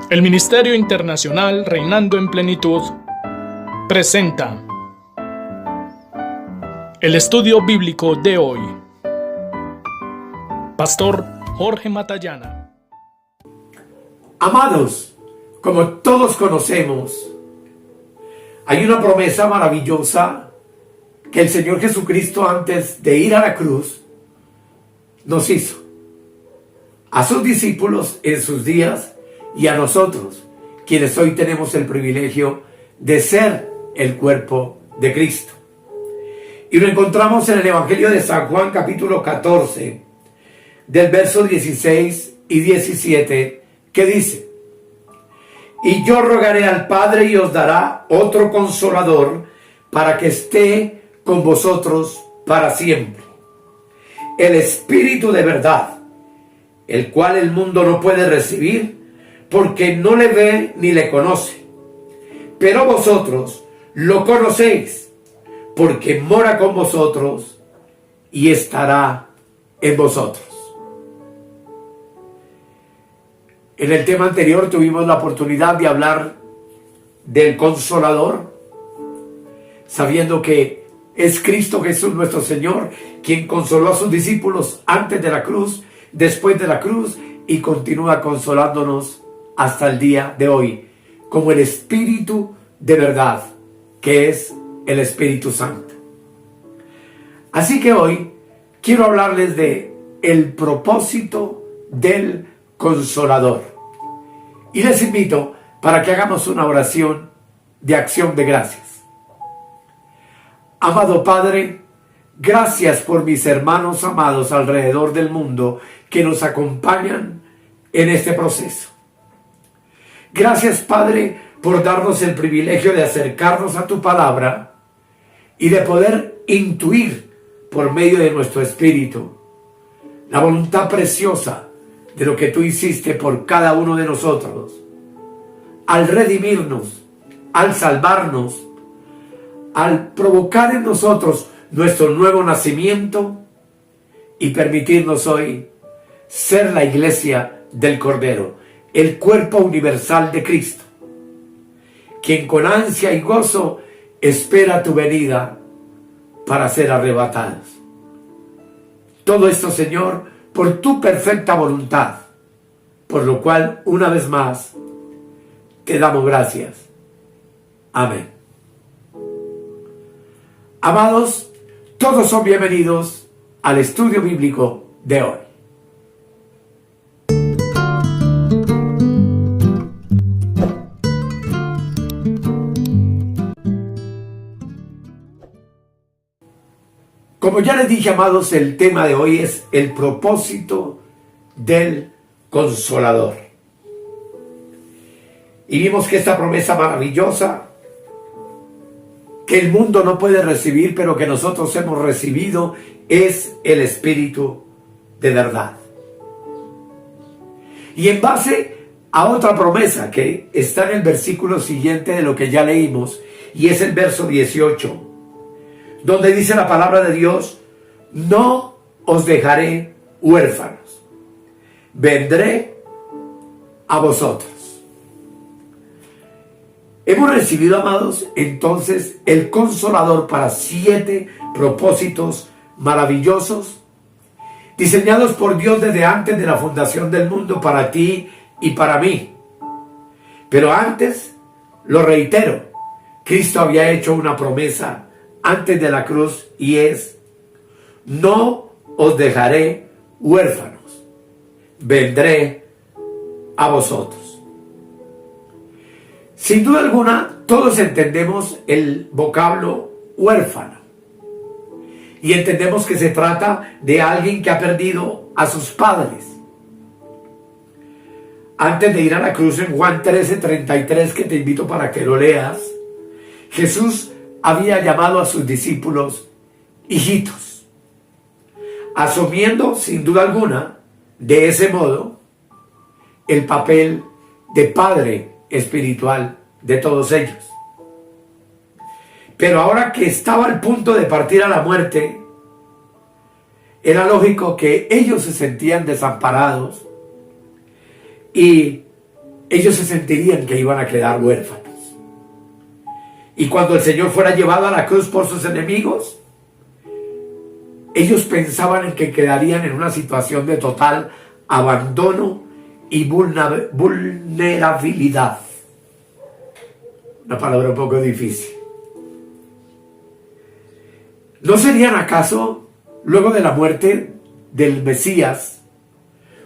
El Ministerio Internacional Reinando en Plenitud presenta el estudio bíblico de hoy. Pastor Jorge Matallana. Amados, como todos conocemos, hay una promesa maravillosa que el Señor Jesucristo, antes de ir a la cruz, nos hizo a sus discípulos en sus días y a nosotros, quienes hoy tenemos el privilegio de ser el cuerpo de Cristo. Y lo encontramos en el Evangelio de San Juan, capítulo 14, del verso 16 y 17, que dice: y yo rogaré al Padre y os dará otro consolador para que esté con vosotros para siempre, el Espíritu de verdad, el cual el mundo no puede recibir porque no le ve ni le conoce, pero vosotros lo conocéis porque mora con vosotros y estará en vosotros. En el tema anterior tuvimos la oportunidad de hablar del Consolador, sabiendo que es Cristo Jesús nuestro Señor, quien consoló a sus discípulos antes de la cruz, después de la cruz, y continúa consolándonos hasta el día de hoy, como el Espíritu de verdad, que es el Espíritu Santo. Así que hoy quiero hablarles de el propósito del Consolador. Y les invito para que hagamos una oración de acción de gracias. Amado Padre, gracias por mis hermanos amados alrededor del mundo que nos acompañan en este proceso. Gracias, Padre, por darnos el privilegio de acercarnos a tu palabra y de poder intuir por medio de nuestro espíritu la voluntad preciosa de lo que tú hiciste por cada uno de nosotros, al redimirnos, al salvarnos, al provocar en nosotros nuestro nuevo nacimiento y permitirnos hoy ser la iglesia del Cordero, el cuerpo universal de Cristo, quien con ansia y gozo espera tu venida para ser arrebatados. Todo esto, Señor, por tu perfecta voluntad, por lo cual, una vez más, te damos gracias. Amén. Amados, todos son bienvenidos al estudio bíblico de hoy. Como ya les dije, amados, el tema de hoy es el propósito del Consolador. Y vimos que esta promesa maravillosa, que el mundo no puede recibir, pero que nosotros hemos recibido, es el Espíritu de verdad. Y en base a otra promesa que está en el versículo siguiente de lo que ya leímos, y es el verso 18, donde dice la palabra de Dios: no os dejaré huérfanos, vendré a vosotros. Hemos recibido, amados, entonces el Consolador para 7 propósitos maravillosos, diseñados por Dios desde antes de la fundación del mundo para ti y para mí. Pero antes, lo reitero, Cristo había hecho una promesa antes de la cruz, y es: no os dejaré huérfanos, vendré a vosotros. Sin duda alguna, todos entendemos el vocablo huérfano y entendemos que se trata de alguien que ha perdido a sus padres. Antes de ir a la cruz, en Juan 13:33, que te invito para que lo leas, Jesús había llamado a sus discípulos hijitos, asumiendo sin duda alguna, de ese modo, el papel de padre espiritual de todos ellos. Pero ahora que estaba al punto de partir a la muerte, era lógico que ellos se sentían desamparados y ellos se sentirían que iban a quedar huérfanos. Y cuando el Señor fuera llevado a la cruz por sus enemigos, ellos pensaban en que quedarían en una situación de total abandono y vulnerabilidad. Una palabra un poco difícil. ¿No serían acaso, luego de la muerte del Mesías,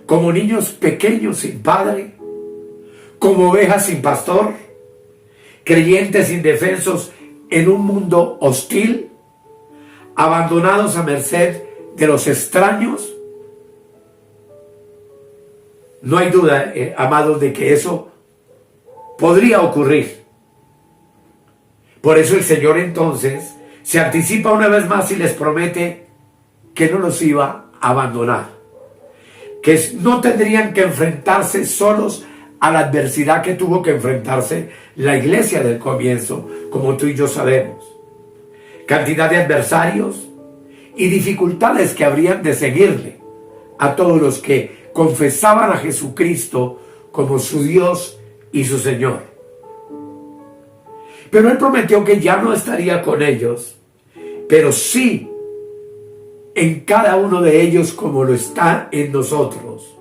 como niños pequeños sin padre, como ovejas sin pastor, creyentes indefensos en un mundo hostil, abandonados a merced de los extraños? No hay duda, amados, de que eso podría ocurrir. Por eso el Señor entonces se anticipa una vez más y les promete que no los iba a abandonar, que no tendrían que enfrentarse solos a la adversidad que tuvo que enfrentarse la iglesia del comienzo, como tú y yo sabemos. Cantidad de adversarios y dificultades que habrían de seguirle a todos los que confesaban a Jesucristo como su Dios y su Señor. Pero Él prometió que ya no estaría con ellos, pero sí en cada uno de ellos como lo está en nosotros,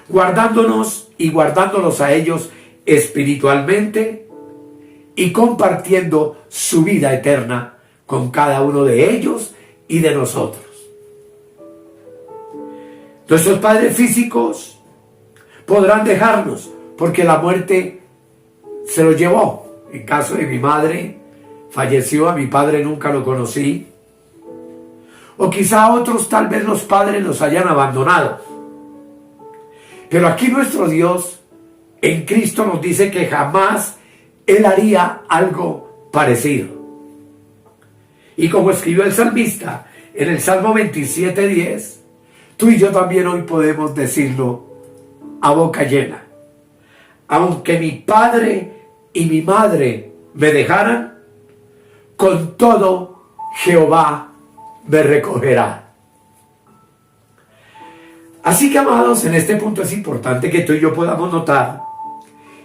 guardándonos y guardándolos a ellos espiritualmente y compartiendo su vida eterna con cada uno de ellos y de nosotros. Nuestros padres físicos podrán dejarnos porque la muerte se los llevó. En caso de mi madre, falleció, a mi padre nunca lo conocí. O quizá otros, tal vez los padres los hayan abandonado. Pero aquí nuestro Dios en Cristo nos dice que jamás Él haría algo parecido. Y como escribió el salmista en el Salmo 27:10, tú y yo también hoy podemos decirlo a boca llena. Aunque mi padre y mi madre me dejaran, con todo Jehová me recogerá. Así que, amados, en este punto es importante que tú y yo podamos notar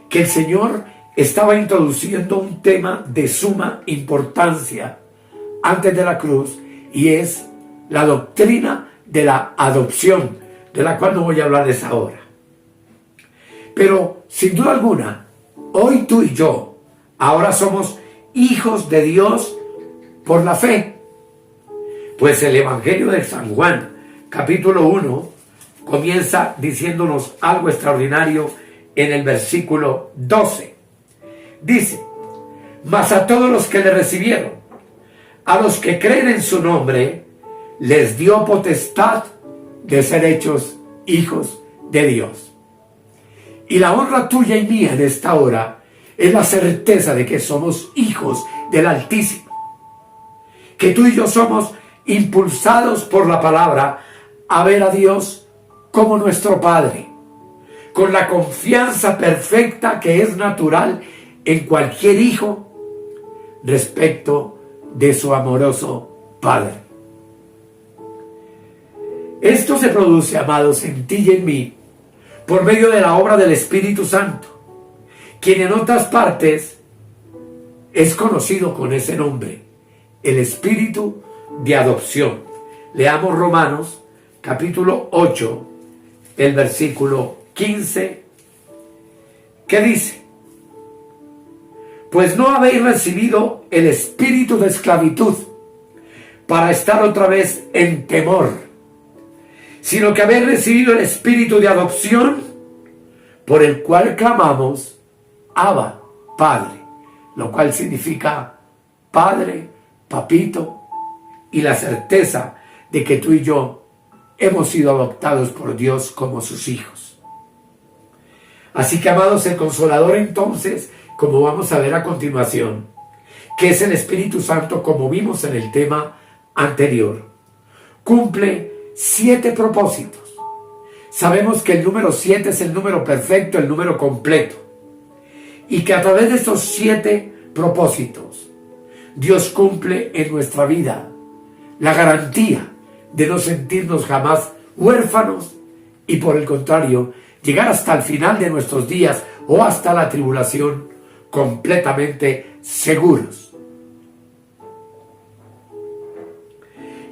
que el Señor estaba introduciendo un tema de suma importancia antes de la cruz, y es la doctrina de la adopción, de la cual no voy a hablarles ahora. Pero, sin duda alguna, hoy tú y yo ahora somos hijos de Dios por la fe. Pues el Evangelio de San Juan, capítulo 1, comienza diciéndonos algo extraordinario en el versículo 12. Dice: mas a todos los que le recibieron, a los que creen en su nombre, les dio potestad de ser hechos hijos de Dios. Y la honra tuya y mía en esta hora es la certeza de que somos hijos del Altísimo, que tú y yo somos impulsados por la palabra a ver a Dios como nuestro Padre, con la confianza perfecta que es natural en cualquier hijo respecto de su amoroso Padre. Esto se produce, amados, en ti y en mí, por medio de la obra del Espíritu Santo, quien en otras partes es conocido con ese nombre, el Espíritu de adopción. Leamos Romanos capítulo 8, el versículo 15, que dice: pues no habéis recibido el espíritu de esclavitud para estar otra vez en temor, sino que habéis recibido el espíritu de adopción, por el cual clamamos: Abba, Padre, lo cual significa Padre, Papito, y la certeza de que tú y yo hemos sido adoptados por Dios como sus hijos. Así que, amados, el Consolador entonces, como vamos a ver a continuación, que es el Espíritu Santo, como vimos en el tema anterior, cumple 7 propósitos. Sabemos que el número 7 es el número perfecto, el número completo, y que a través de estos 7 propósitos Dios cumple en nuestra vida la garantía de no sentirnos jamás huérfanos, y por el contrario, llegar hasta el final de nuestros días o hasta la tribulación completamente seguros.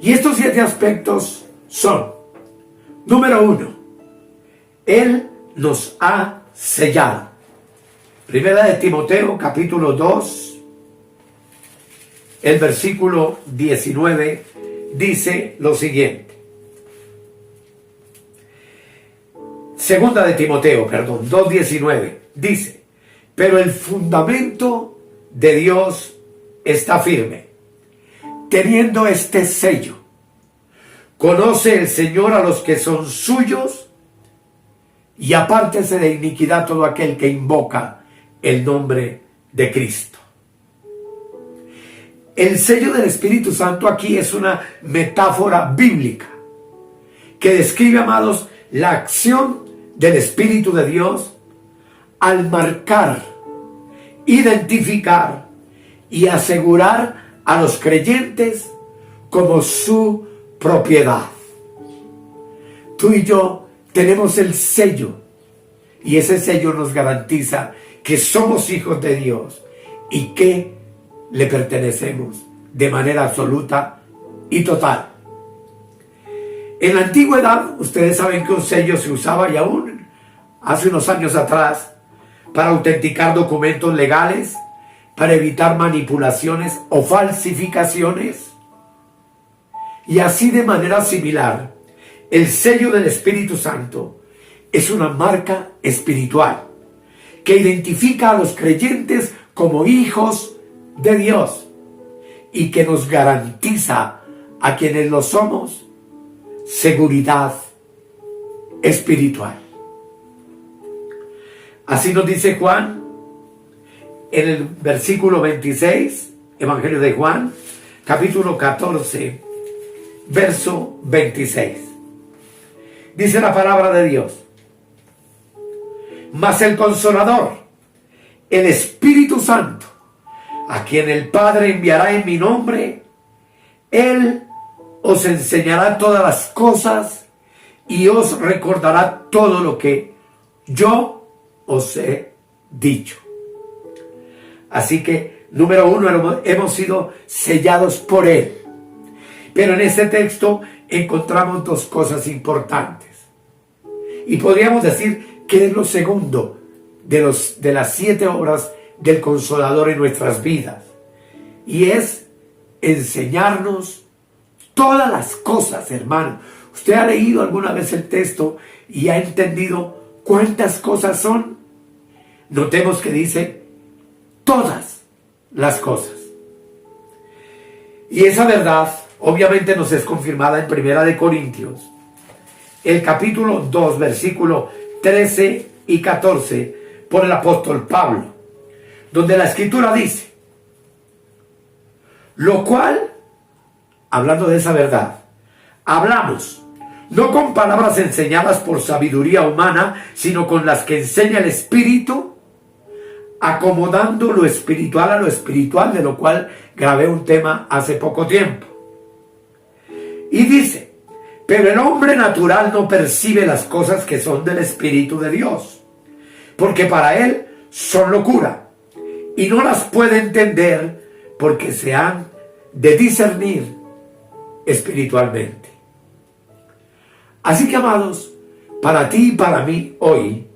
Y estos 7 aspectos son: número 1, Él nos ha sellado. Primera de Timoteo, capítulo 2, el versículo 19, dice lo siguiente. Segunda de Timoteo, 2:19, dice: pero el fundamento de Dios está firme, teniendo este sello. Conoce el Señor a los que son suyos, y apártese de iniquidad todo aquel que invoca el nombre de Cristo. El sello del Espíritu Santo aquí es una metáfora bíblica que describe, amados, la acción del Espíritu de Dios al marcar, identificar y asegurar a los creyentes como su propiedad. Tú y yo tenemos el sello, y ese sello nos garantiza que somos hijos de Dios y que le pertenecemos de manera absoluta y total. En la antigüedad, ustedes saben que un sello se usaba, y aún hace unos años atrás, para autenticar documentos legales, para evitar manipulaciones o falsificaciones. Y así, de manera similar, el sello del Espíritu Santo es una marca espiritual que identifica a los creyentes como hijos de Dios y que nos garantiza a quienes lo somos seguridad espiritual. Así nos dice Juan en el versículo 26, Evangelio de Juan, capítulo 14, verso 26. Dice la palabra de Dios: mas el Consolador, el Espíritu Santo, a quien el Padre enviará en mi nombre, Él os enseñará todas las cosas y os recordará todo lo que yo os he dicho. Así que, número 1, hemos sido sellados por Él. Pero en este texto encontramos 2 cosas importantes. Y podríamos decir que es lo segundo de las 7 obras del Consolador en nuestras vidas. Y es enseñarnos todas las cosas, hermano. ¿Usted ha leído alguna vez el texto y ha entendido cuántas cosas son? Notemos que dice todas las cosas. Y esa verdad obviamente nos es confirmada en Primera de Corintios, el capítulo 2, versículo 13 y 14, por el apóstol Pablo, donde la Escritura dice: lo cual, hablando de esa verdad, hablamos, no con palabras enseñadas por sabiduría humana, sino con las que enseña el Espíritu, acomodando lo espiritual a lo espiritual, de lo cual grabé un tema hace poco tiempo. Y dice: pero el hombre natural no percibe las cosas que son del Espíritu de Dios, porque para él son locura, y no las puede entender, porque se han de discernir espiritualmente. Así que, amados, para ti y para mí hoy,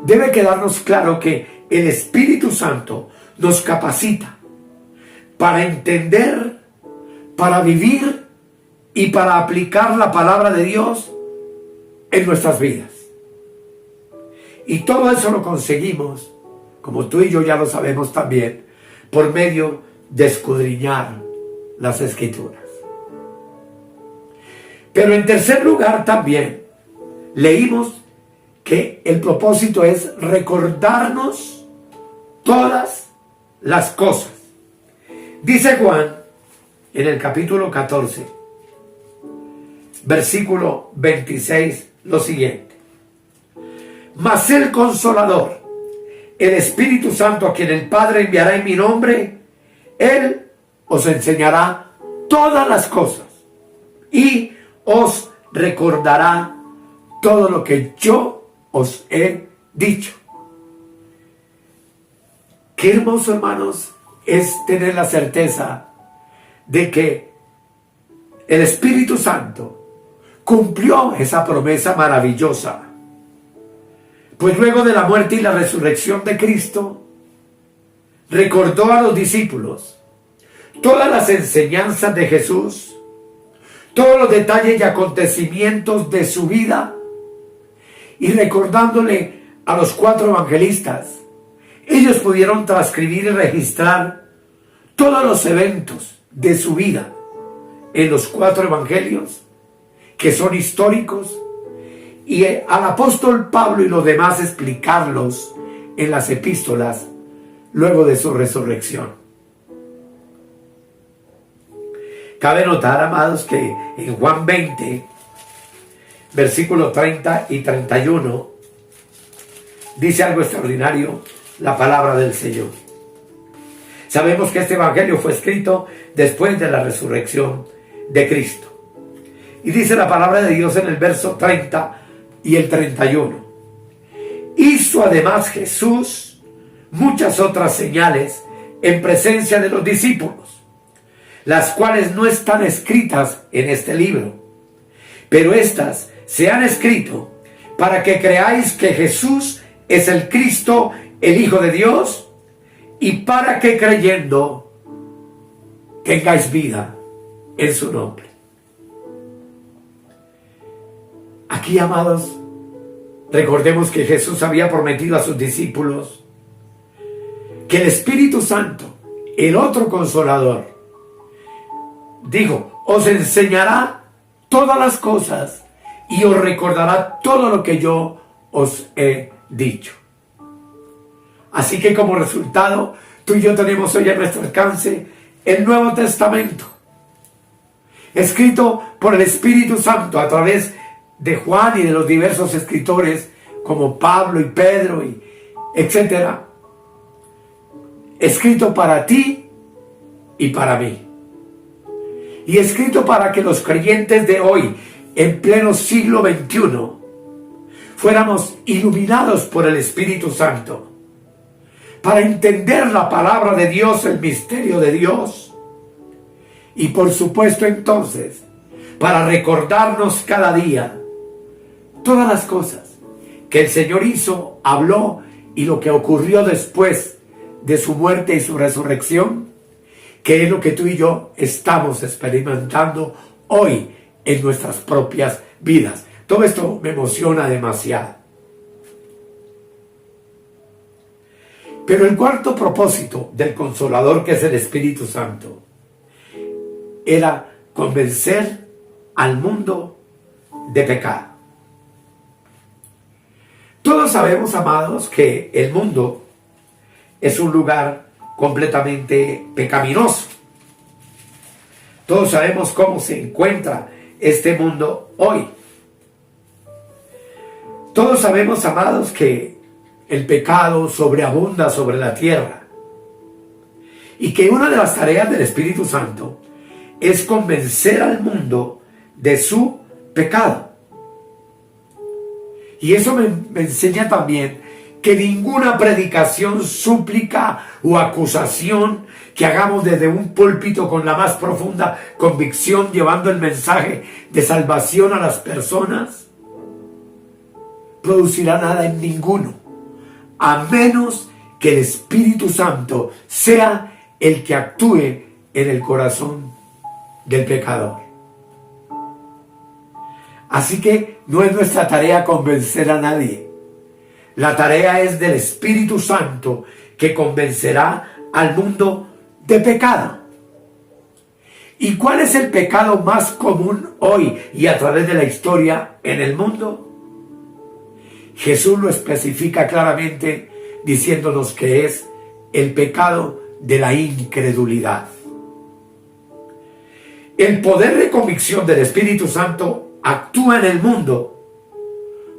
debe quedarnos claro que el Espíritu Santo nos capacita para entender, para vivir y para aplicar la palabra de Dios en nuestras vidas. Y todo eso lo conseguimos, como tú y yo ya lo sabemos también, por medio de escudriñar las Escrituras. Pero en tercer lugar también leímos que el propósito es recordarnos todas las cosas. Dice Juan en el capítulo 14, versículo 26, lo siguiente: mas el Consolador, el Espíritu Santo, a quien el Padre enviará en mi nombre, Él os enseñará todas las cosas y os recordará todo lo que yo os he dicho. Qué hermoso, hermanos, es tener la certeza de que el Espíritu Santo cumplió esa promesa maravillosa. Pues luego de la muerte y la resurrección de Cristo, recordó a los discípulos todas las enseñanzas de Jesús, todos los detalles y acontecimientos de su vida, y recordándole a los 4 evangelistas, ellos pudieron transcribir y registrar todos los eventos de su vida en los 4 evangelios, que son históricos, y al apóstol Pablo y los demás explicarlos en las epístolas luego de su resurrección. Cabe notar, amados, que en Juan 20, versículos 30 y 31, dice algo extraordinario la palabra del Señor. Sabemos que este evangelio fue escrito después de la resurrección de Cristo. Y dice la palabra de Dios en el verso 30 y el 31. Hizo además Jesús muchas otras señales en presencia de los discípulos, las cuales no están escritas en este libro, pero estas se han escrito para que creáis que Jesús es el Cristo, el Hijo de Dios, y para que creyendo tengáis vida en su nombre. Aquí, amados, recordemos que Jesús había prometido a sus discípulos que el Espíritu Santo, el otro Consolador, dijo, os enseñará todas las cosas y os recordará todo lo que yo os he dicho. Así que como resultado, tú y yo tenemos hoy a nuestro alcance el Nuevo Testamento, escrito por el Espíritu Santo a través de Juan y de los diversos escritores como Pablo y Pedro y etcétera, escrito para ti y para mí, y escrito para que los creyentes de hoy, en pleno siglo XXI, fuéramos iluminados por el Espíritu Santo para entender la palabra de Dios, el misterio de Dios, y por supuesto entonces para recordarnos cada día todas las cosas que el Señor hizo, habló, y lo que ocurrió después de su muerte y su resurrección, que es lo que tú y yo estamos experimentando hoy en nuestras propias vidas. Todo esto me emociona demasiado. Pero el cuarto propósito del Consolador, que es el Espíritu Santo, era convencer al mundo de pecado. Todos sabemos, amados, que el mundo es un lugar completamente pecaminoso. Todos sabemos cómo se encuentra este mundo hoy. Todos sabemos, amados, que el pecado sobreabunda sobre la tierra y que una de las tareas del Espíritu Santo es convencer al mundo de su pecado. Y eso me enseña también que ninguna predicación, súplica o acusación que hagamos desde un púlpito con la más profunda convicción, llevando el mensaje de salvación a las personas, producirá nada en ninguno, a menos que el Espíritu Santo sea el que actúe en el corazón del pecador. Así que no es nuestra tarea convencer a nadie. La tarea es del Espíritu Santo, que convencerá al mundo de pecado. ¿Y cuál es el pecado más común hoy y a través de la historia en el mundo? Jesús lo especifica claramente diciéndonos que es el pecado de la incredulidad. El poder de convicción del Espíritu Santo actúa en el mundo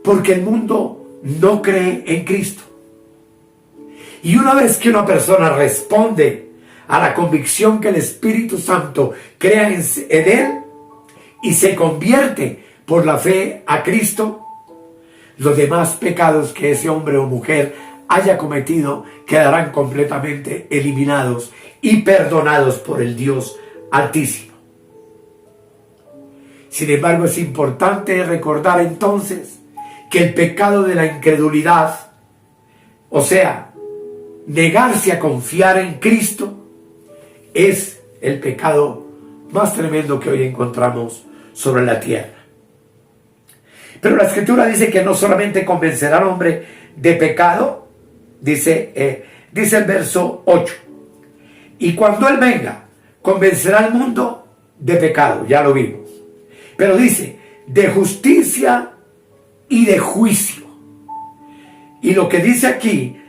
porque el mundo no cree en Cristo. Y una vez que una persona responde a la convicción que el Espíritu Santo crea en él y se convierte por la fe a Cristo, los demás pecados que ese hombre o mujer haya cometido quedarán completamente eliminados y perdonados por el Dios Altísimo. Sin embargo, es importante recordar entonces que el pecado de la incredulidad, o sea, negarse a confiar en Cristo, es el pecado más tremendo que hoy encontramos sobre la tierra. Pero la Escritura dice que no solamente convencerá al hombre de pecado, dice el verso 8, y cuando Él venga, convencerá al mundo de pecado, ya lo vimos. Pero dice, de justicia y de juicio. Y lo que dice aquí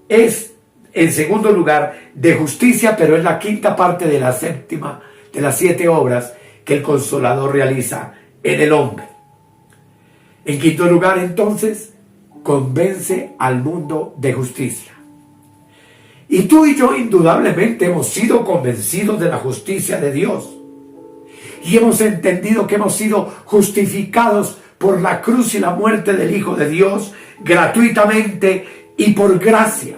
es, en segundo lugar, de justicia, pero es la quinta parte de la séptima, de las 7 obras que el Consolador realiza en el hombre. En quinto lugar, entonces, convence al mundo de justicia. Y tú y yo indudablemente hemos sido convencidos de la justicia de Dios. Y hemos entendido que hemos sido justificados por la cruz y la muerte del Hijo de Dios gratuitamente y por gracia.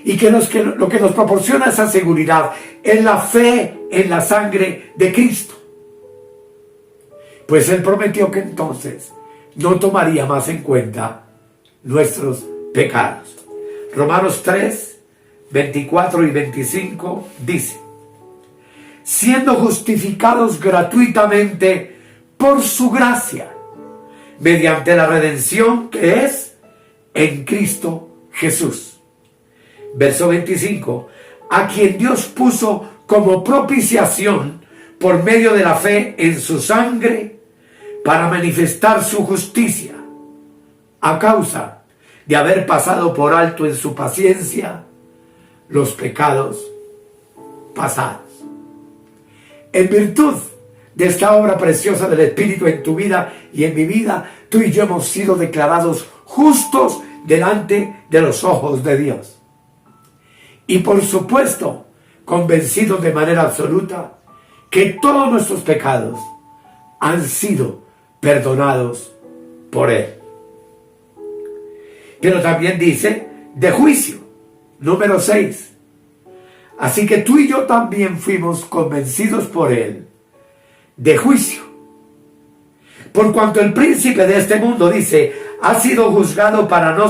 Y que lo que nos proporciona esa seguridad es la fe en la sangre de Cristo. Pues Él prometió que entonces no tomaría más en cuenta nuestros pecados. Romanos 3, 24 y 25 dice: siendo justificados gratuitamente por su gracia, mediante la redención que es en Cristo Jesús. Verso 25, a quien Dios puso como propiciación por medio de la fe en su sangre, para manifestar su justicia, a causa de haber pasado por alto en su paciencia los pecados pasados. En virtud de esta obra preciosa del Espíritu en tu vida y en mi vida, tú y yo hemos sido declarados justos delante de los ojos de Dios. Y por supuesto, convencidos de manera absoluta que todos nuestros pecados han sido perdonados por Él. Pero también dice de juicio, número 6. Así que tú y yo también fuimos convencidos por Él de juicio. Por cuanto el príncipe de este mundo, dice, ha sido juzgado para no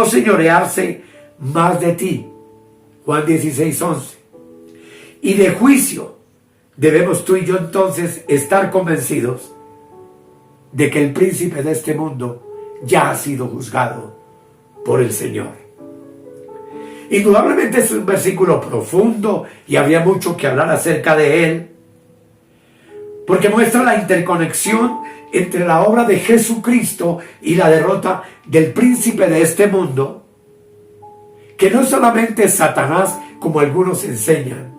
señorearse más de ti. Juan 16, 11. Y de juicio debemos tú y yo entonces estar convencidos de que el príncipe de este mundo ya ha sido juzgado por el Señor. Indudablemente es un versículo profundo y habría mucho que hablar acerca de él, porque muestra la interconexión entre la obra de Jesucristo y la derrota del príncipe de este mundo, que no solamente es Satanás como algunos enseñan,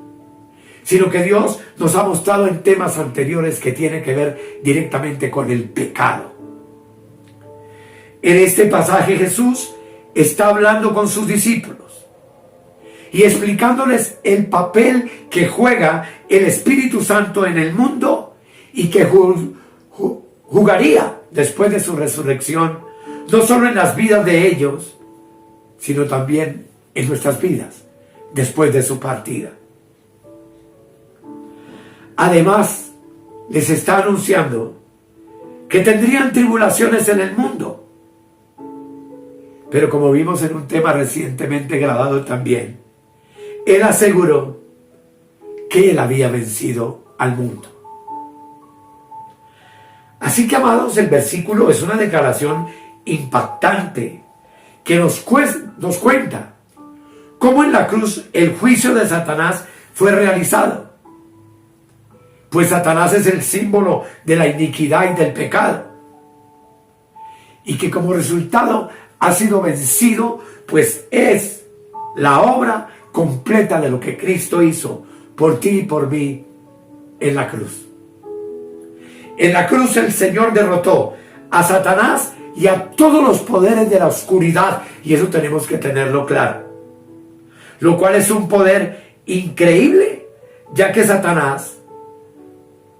sino que Dios nos ha mostrado en temas anteriores que tiene que ver directamente con el pecado. En este pasaje Jesús está hablando con sus discípulos y explicándoles el papel que juega el Espíritu Santo en el mundo y que jugaría después de su resurrección, no solo en las vidas de ellos, sino también en nuestras vidas después de su partida. Además, les está anunciando que tendrían tribulaciones en el mundo. Pero como vimos en un tema recientemente grabado también, Él aseguró que Él había vencido al mundo. Así que, amados, el versículo es una declaración impactante que nos cuenta cómo en la cruz el juicio de Satanás fue realizado. Pues Satanás es el símbolo de la iniquidad y del pecado. Y que como resultado ha sido vencido, pues es la obra completa de lo que Cristo hizo por ti y por mí en la cruz. En la cruz el Señor derrotó a Satanás y a todos los poderes de la oscuridad, y eso tenemos que tenerlo claro. Lo cual es un poder increíble, ya que Satanás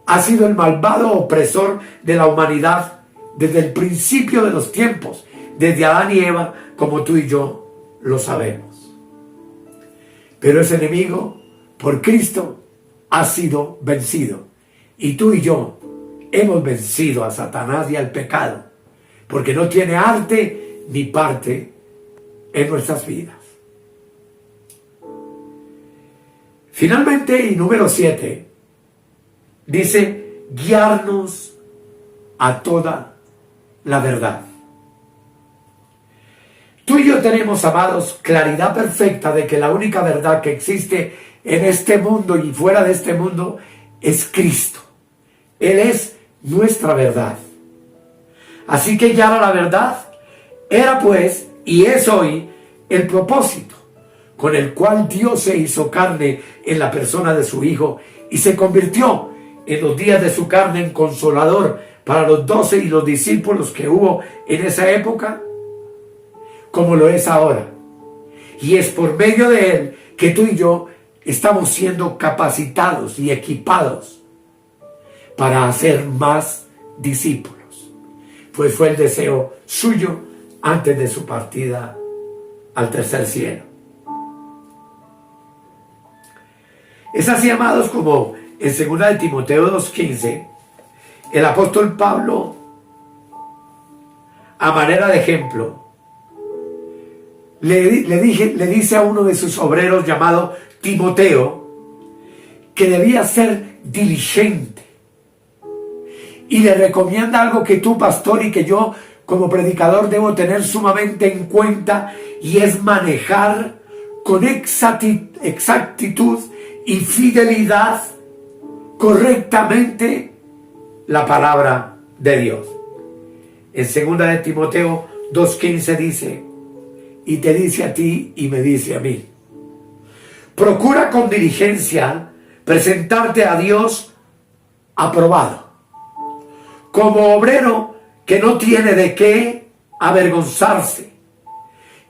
ha sido el malvado opresor de la humanidad desde el principio de los tiempos, desde Adán y Eva, como tú y yo lo sabemos. Pero ese enemigo, por Cristo, ha sido vencido. Y tú y yo hemos vencido a Satanás y al pecado, porque no tiene arte ni parte en nuestras vidas. Finalmente, y número 7, dice, guiarnos a toda la verdad. Tú y yo tenemos, amados, claridad perfecta de que la única verdad que existe en este mundo y fuera de este mundo es Cristo. Él es nuestra verdad. Así que guiar a la verdad era pues, y es hoy, el propósito con el cual Dios se hizo carne en la persona de su Hijo y se convirtió en los días de su carne en consolador para los 12 y los discípulos que hubo en esa época, como lo es ahora. Y es por medio de Él que tú y yo estamos siendo capacitados y equipados para hacer más discípulos, pues fue el deseo suyo antes de su partida al tercer cielo. Es así, amados, como en 2 de Timoteo 2:15, el apóstol Pablo, a manera de ejemplo, le dice a uno de sus obreros llamado Timoteo que debía ser diligente, y le recomienda algo que tú, pastor, y que yo como predicador debo tener sumamente en cuenta, y es manejar con exactitud y fidelidad correctamente la palabra de Dios. En 2 de Timoteo 2:15 dice, y te dice a ti y me dice a mí, procura con diligencia presentarte a Dios aprobado, como obrero que no tiene de qué avergonzarse,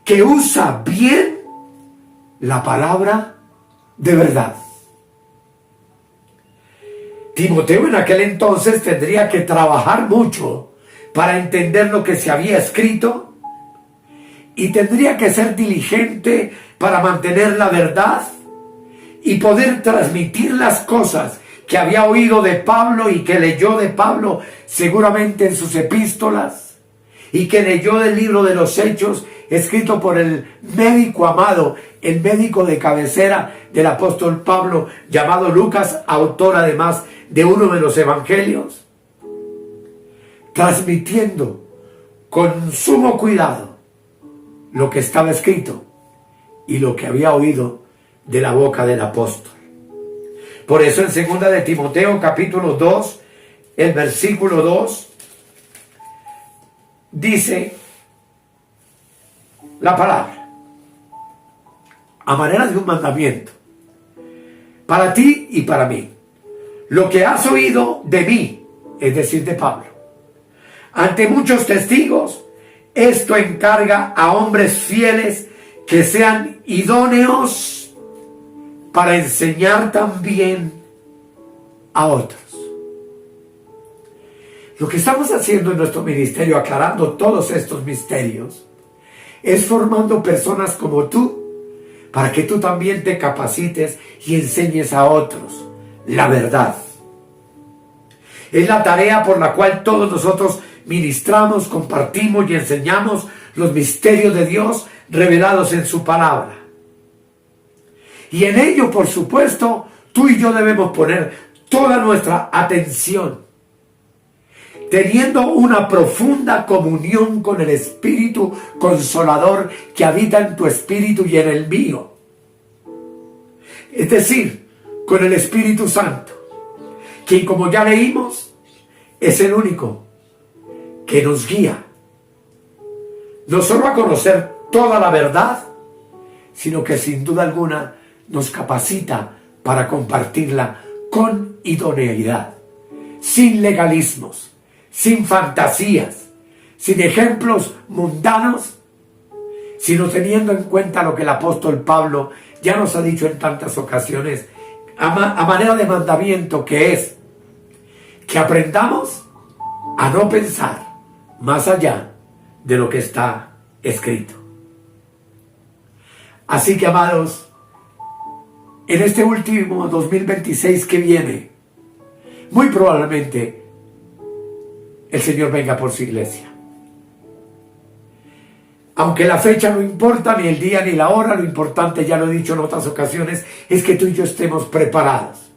que usa bien la palabra de verdad. Timoteo en aquel entonces tendría que trabajar mucho para entender lo que se había escrito, y tendría que ser diligente para mantener la verdad y poder transmitir las cosas que había oído de Pablo y que leyó de Pablo seguramente en sus epístolas, y que leyó del libro de los Hechos escrito por el médico amado, el médico de cabecera del apóstol Pablo, llamado Lucas, autor además de uno de los evangelios, transmitiendo con sumo cuidado lo que estaba escrito y lo que había oído de la boca del apóstol. Por eso en 2 de Timoteo capítulo 2, el versículo 2, dice la palabra, a manera de un mandamiento, para ti y para mí, lo que has oído de mí, es decir, de Pablo, ante muchos testigos, esto encarga a hombres fieles que sean idóneos para enseñar también a otros. Lo que estamos haciendo en nuestro ministerio, aclarando todos estos misterios, es formando personas como tú, para que tú también te capacites y enseñes a otros la verdad. Es la tarea por la cual todos nosotros ministramos, compartimos y enseñamos los misterios de Dios revelados en su palabra. Y en ello, por supuesto, tú y yo debemos poner toda nuestra atención, teniendo una profunda comunión con el Espíritu Consolador que habita en tu espíritu y en el mío. Es decir, con el Espíritu Santo, quien, como ya leímos, es el único que nos guía, no solo a conocer toda la verdad, sino que sin duda alguna nos capacita para compartirla con idoneidad, sin legalismos, sin fantasías, sin ejemplos mundanos, sino teniendo en cuenta lo que el apóstol Pablo ya nos ha dicho en tantas ocasiones, a manera de mandamiento, que es que aprendamos a no pensar más allá de lo que está escrito. Así que, amados, en este último 2026 que viene, muy probablemente el Señor venga por su iglesia. Aunque la fecha no importa, ni el día ni la hora, lo importante, ya lo he dicho en otras ocasiones, es que tú y yo estemos preparados.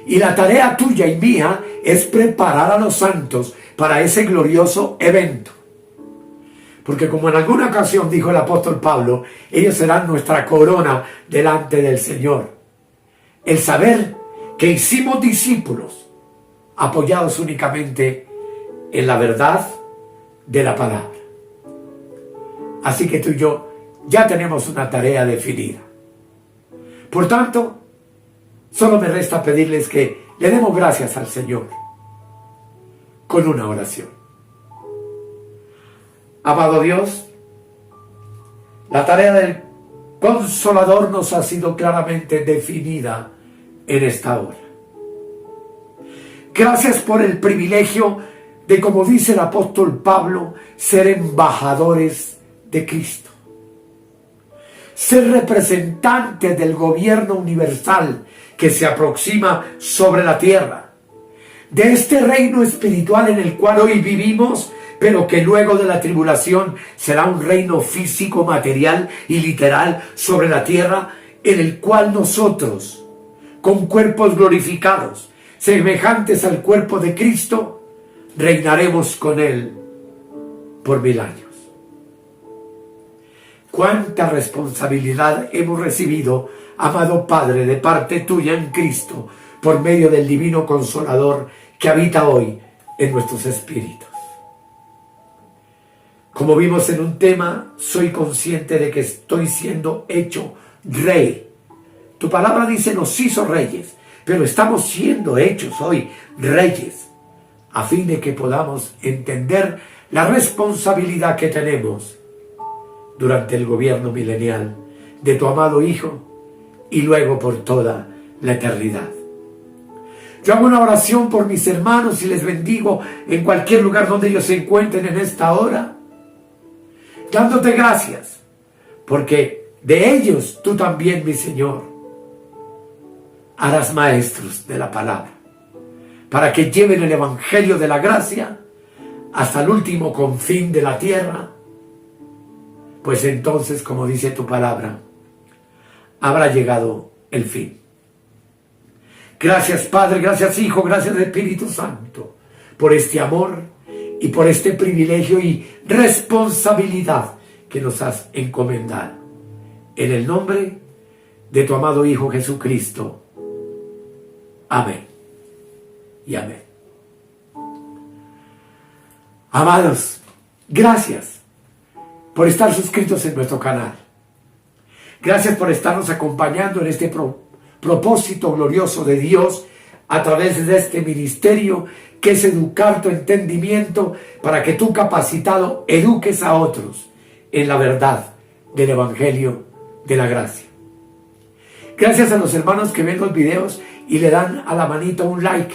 Y la tarea tuya y mía es preparar a los santos para ese glorioso evento. Porque como en alguna ocasión dijo el apóstol Pablo, ellos serán nuestra corona delante del Señor. El saber que hicimos discípulos apoyados únicamente en la verdad de la palabra. Así que tú y yo ya tenemos una tarea definida. Por tanto, solo me resta pedirles que le demos gracias al Señor con una oración. Amado Dios, la tarea del Consolador nos ha sido claramente definida en esta hora. Gracias por el privilegio de, como dice el apóstol Pablo, ser embajadores de Cristo. Ser representantes del gobierno universal que se aproxima sobre la tierra. De este reino espiritual en el cual hoy vivimos, pero que luego de la tribulación será un reino físico, material y literal sobre la tierra, en el cual nosotros, con cuerpos glorificados, semejantes al cuerpo de Cristo, reinaremos con Él por 1000 años. Cuánta responsabilidad hemos recibido, amado Padre, de parte tuya en Cristo, por medio del Divino Consolador que habita hoy en nuestros espíritus. Como vimos en un tema, soy consciente de que estoy siendo hecho rey. Tu palabra dice nos hizo reyes, pero estamos siendo hechos hoy reyes, a fin de que podamos entender la responsabilidad que tenemos durante el gobierno milenial de tu amado Hijo y luego por toda la eternidad. Yo hago una oración por mis hermanos y les bendigo en cualquier lugar donde ellos se encuentren en esta hora, dándote gracias, porque de ellos tú también, mi Señor, harás maestros de la palabra, para que lleven el evangelio de la gracia hasta el último confín de la tierra, pues entonces, como dice tu palabra, habrá llegado el fin. Gracias Padre, gracias Hijo, gracias Espíritu Santo, por este amor y por este privilegio y responsabilidad que nos has encomendado. En el nombre de tu amado Hijo Jesucristo. Amén y amén. Amados, gracias por estar suscritos en nuestro canal. Gracias por estarnos acompañando en este propósito glorioso de Dios a través de este ministerio que es educar tu entendimiento para que tú, capacitado, eduques a otros en la verdad del Evangelio de la gracia. Gracias a los hermanos que ven los videos y le dan a la manita un like,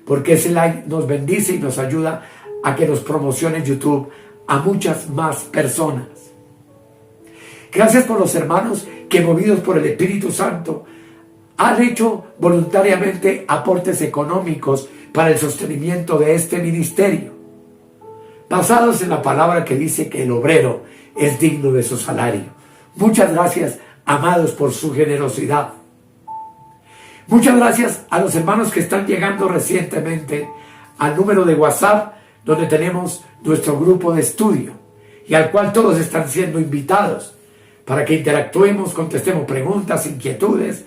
porque ese like nos bendice y nos ayuda a que nos promocione YouTube a muchas más personas. Gracias por los hermanos que, movidos por el Espíritu Santo, han hecho voluntariamente aportes económicos para el sostenimiento de este ministerio, basados en la palabra que dice que el obrero es digno de su salario. Muchas gracias, amados, por su generosidad. Muchas gracias a los hermanos que están llegando recientemente al número de WhatsApp, donde tenemos nuestro grupo de estudio y al cual todos están siendo invitados para que interactuemos, contestemos preguntas, inquietudes,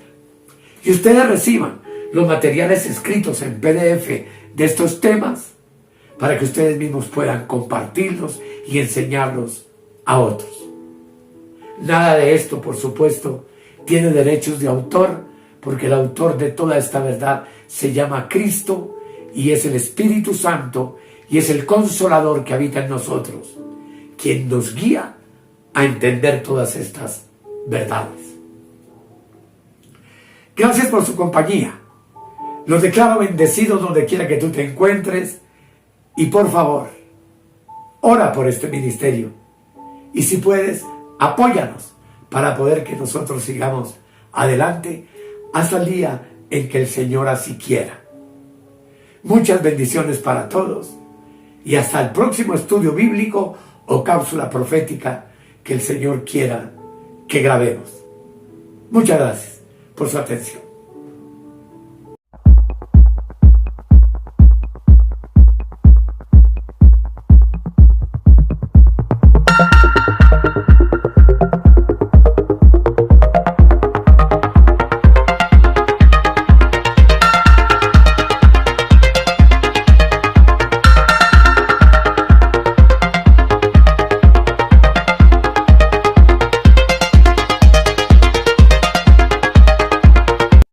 y ustedes reciban los materiales escritos en PDF de estos temas para que ustedes mismos puedan compartirlos y enseñarlos a otros. Nada de esto, por supuesto, tiene derechos de autor, porque el autor de toda esta verdad se llama Cristo y es el Espíritu Santo y es el Consolador que habita en nosotros, quien nos guía a entender todas estas verdades. Gracias por su compañía. Los declaro bendecidos donde quiera que tú te encuentres. Y por favor, ora por este ministerio. Y si puedes, apóyanos para poder que nosotros sigamos adelante hasta el día en que el Señor así quiera. Muchas bendiciones para todos. Y hasta el próximo estudio bíblico o cápsula profética que el Señor quiera que grabemos. Muchas gracias por su atención.